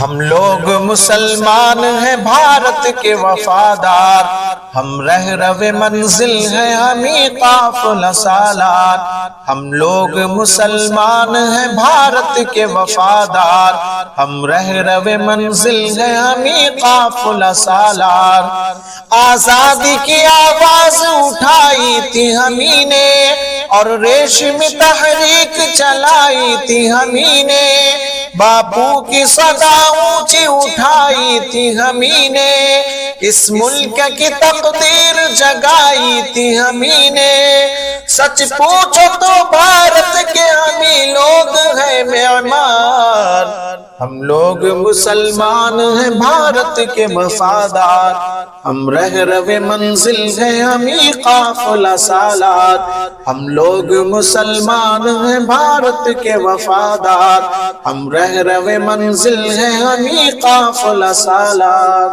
ہم لوگ مسلمان ہیں بھارت کے وفادار، ہم رہ منزل ہیں ہمیں قافلہ سالار۔ ہم لوگ مسلمان ہیں بھارت کے وفادار، ہم رہ منزل ہیں ہمیں قافلہ سالار۔ آزادی کی آواز اٹھائی تھی ہمیں نے، اور ریشم تحریک چلائی تھی ہمیں نے، باپو کی صدا اونچی اٹھائی تھی ہمیں نے، اس ملک کی تقدیر جگائی تھی ہمیں نے۔ سچ پوچھو تو بھارت کے ہمیں لوگ ہیں معمار، ہم لوگ مسلمان ہیں بھارت کے وفادار، ہم رہ منزل ہیں ہمیں قافلہ سالار۔ ہم لوگ مسلمان ہیں بھارت کے وفادار، ہم رہ منزل ہیں ہمیں قافلہ سالار۔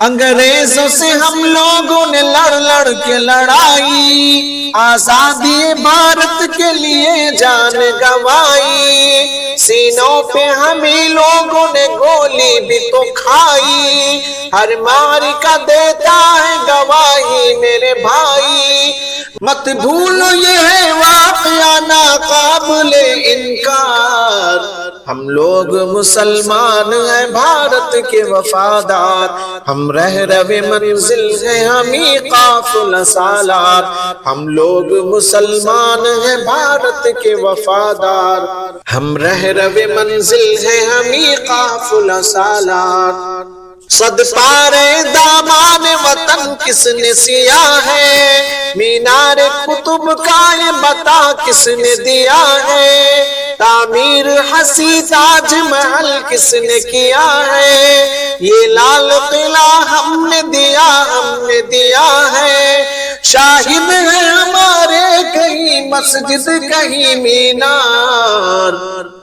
انگریزوں سے ہم لوگوں نے لڑ کے لڑائی، آزادی بھارت کے لیے جان گنوائی، سینوں پہ ہمیں لوگوں نے گولی بھی تو کھائی، ہر معرکہ دیتا ہے گواہی میرے بھائی، مت بھولو یہ ہے واقعہ ناقابل انکار۔ ہم لوگ مسلمان ہیں بھارت کے وفادار، ہم رہ منزل ہیں ہمیں قافلہ سالار۔ ہم لوگ مسلمان ہیں بھارت کے وفادار، ہم رہ منزل ہیں ہمیں قافلہ سالار۔ صد پارے دامان وطن کس نے سیا ہے، مینار قطب کا یہ بتا کس نے دیا ہے، تعمیر حسین تاج محل کس نے کیا ہے، یہ لال قلعہ ہم نے دیا ہے، شاہد ہے ہمارے کہیں مسجد کہیں مینار۔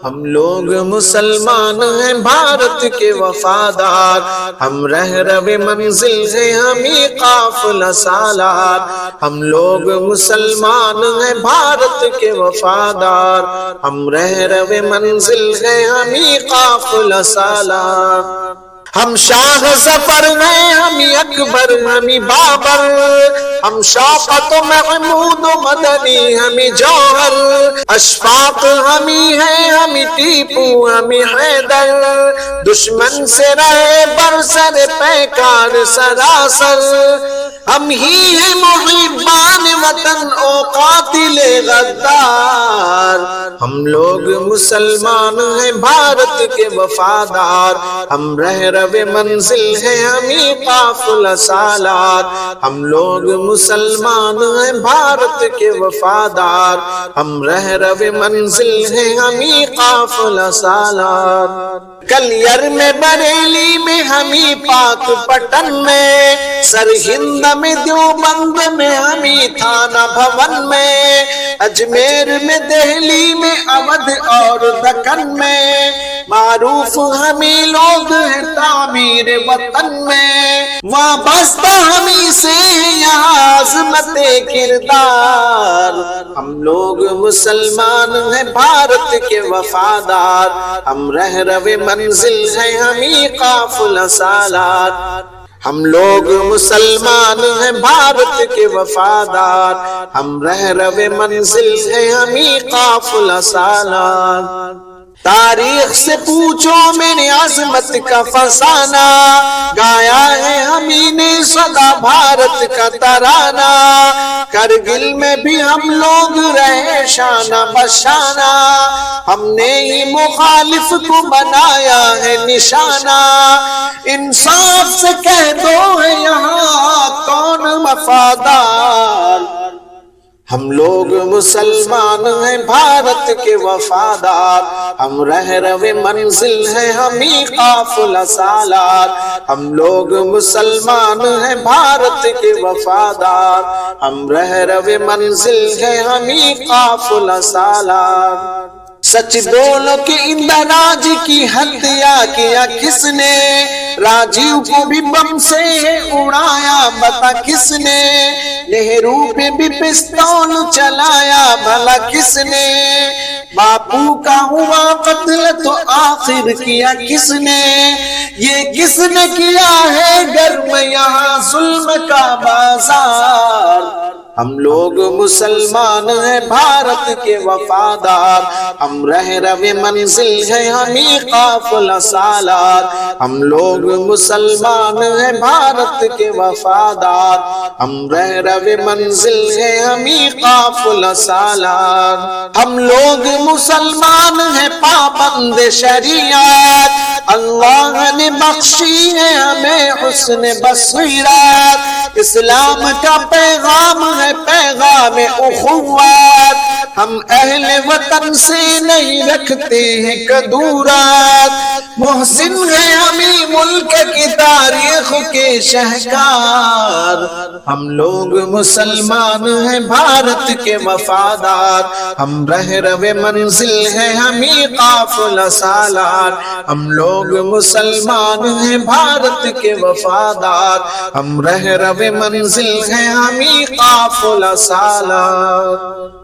ہم لوگ مسلمان ہیں بھارت کے وفادار، ہم رہ منزل ہیں ہمیں قافلہ سالار۔ ہم لوگ مسلمان ہیں بھارت کے وفادار، ہم رہ منزل ہیں ہمیں قافلہ سالار۔ ہم شاہ ظفر ہیں ہمیں اکبر ہمیں بابر، ہم شوکت و محمود و مدنی ہمیں جوہر، اشفاق ہمیں ہیں ہمیں ٹیپو ہمیں حیدر، دشمن سے رہے برسر پیکار سراسر، ہم ہی ہیں محبان وطن او قاتل غدار۔ ہم لوگ مسلمان ہیں بھارت کے وفادار، ہم رہ منزل ہیں ہمیں قافلہ سالار۔ ہم لوگ مسلمان ہیں بھارت کے وفادار، ہم رہ منزل ہیں ہمیں قافلہ سالار۔ کلیر میں بریلی میں ہمیں پاک پٹن میں، سرہند میں دیوبند میں ہمیں تھانہ بھون میں، اجمیر میں دہلی میں اودھ اور دکن میں، معروف ہمیں لوگ ہیں تعمیر وطن میں، وابستہ ہمیں سے یہاں عظمت کردار۔ ہم لوگ مسلمان ہیں بھارت کے وفادار، ہم رہ منزل ہیں ہمیں قافلہ سالار۔ ہم لوگ مسلمان ہیں بھارت کے وفادار، ہم رہ منزل ہیں ہمیں قافلہ سالار۔ تاریخ سے پوچھو میری عظمت کا فسانہ، گایا ہے ہمیں نے سدا بھارت کا ترانہ، کرگل میں بھی ہم لوگ رہے شانہ بشانہ، ہم نے ہی مخالف کو بنایا ہے نشانہ، انصاف سے کہہ دو ہے یہاں کون وفادار۔ ہم لوگ مسلمان ہیں بھارت کے وفادار، ہم رہ منزل ہیں ہمیں قافلہ سالار۔ ہم لوگ مسلمان ہیں بھارت کے وفادار، ہم رہ منزل ہیں ہمیں قافلہ سالار۔ سچ بولو کہ اندراج کی ہتیا کیا کس نے، راجیو کو بھی بم سے اڑایا بتا کس نے، نہرو پہ بھی پستول چلایا بھلا کس نے، باپو کا ہوا قتل تو آخر کیا کس نے؟ یہ کس نے کیا ہے گرم یہاں ظلم کا بازار؟ ہم لوگ مسلمان ہیں بھارت کے وفادار، ہم رہ رو منزل ہیں ہمیں قافلہ سالار۔ ہم لوگ مسلمان ہیں بھارت کے وفادار، ہم رہ رو منزل ہیں ہمیں قافلہ سالار۔ ہم لوگ مسلمان ہیں پابند شریعت، اللہ نے بخشی ہے ہمیں حسن بصیرت۔ اسلام کا پیغام ہے پیغام اخوت، ہم اہل وطن سے نہیں رکھتے ہیں کدورت۔ محسن ہے ہمیں ملک کی تاریخ کے شہکار، ہم لوگ مسلمان ہیں بھارت کے وفادار، ہم رہ رو منزل ہیں ہمیں قافلہ سالار۔ ہم لوگ مسلمان ہیں بھارت کے وفادار، ہم رہ رو منزل ہیں ہمیں قافلہ سالار۔